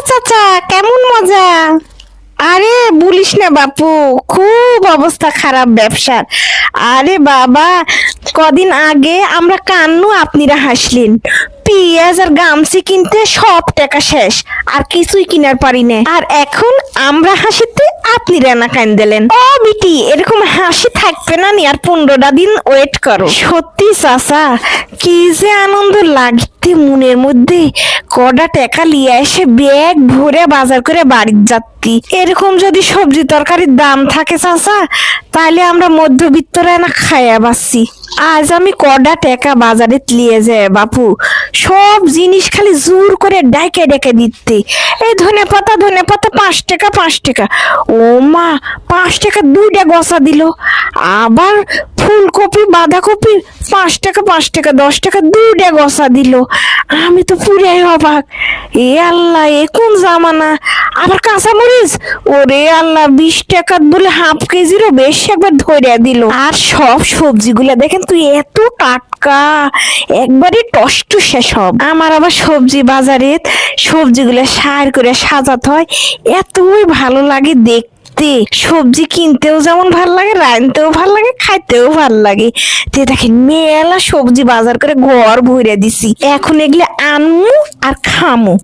চাচা, কেমন মজা? আরে বলিস না বাপু, খুব অবস্থা খারাপ ব্যবসার। আরে বাবা, কদিন আগে আমরা কান্নু আপনিরা হাসলেন। পেঁয়াজ আর গামছি কিনতে সব টাকা শেষ, আর কিছুই কিনার পারি না। আর এখন আমরা হাসিতে আপনিরা না কান দিলেন। ও বিটি, এরকম হাসি থাকবে না নি, আর 15টা দিন ওয়েট করো। সত্যি চাচা, কি যে আনন্দ লাগতে মনের মধ্যে। কটা টাকা লিয়ে এসে ব্যাগ ভরে বাজার করে বাড়ির যাত্রী। এরকম যদি সবজি তরকারির দাম থাকে চাচা, তাহলে আমরা মধ্যবিত্তরা না খাইয়া বাসছি। আজ আমি কটা টাকা বাজারে লিয়ে যায় বাপু, সব জিনিস খালি জোর করে ডাইকে ডেকে দিতে। এই ধনে পাতা 5 টাকা 5 টাকা। ও মা, 5 টাকা 2টা গসা দিল। আবার ফুলকপি বাঁধাকপি 5 টাকা 5 টাকা 10 টাকা 2টা গসা দিল। আমি তো পুরাই অবাক। এ আল্লাহ, এ কোন জামানা! আবার কাঁচামরিচ, ওরে আল্লাহ, 20 টাকা বলে হাফ কেজিরও বেশি একবার ধরে দিল। আর সব সবজিগুলা দেখেন তুই, এত টাটকা, একবারে টসটসে সব। আমার আবার সবজি বাজারে সবজিগুলা সার করে সাজাতে হয়, এতই ভালো লাগে দেখতে। সবজি কিনতেও যেমন ভাল লাগে, রাঁধতেও ভাল লাগে, খাইতেও ভাল লাগে। তে দেখেন মেলা সবজি বাজার করে ঘর ভরে দিছি, এখন এগুলো আনমু আর খামু।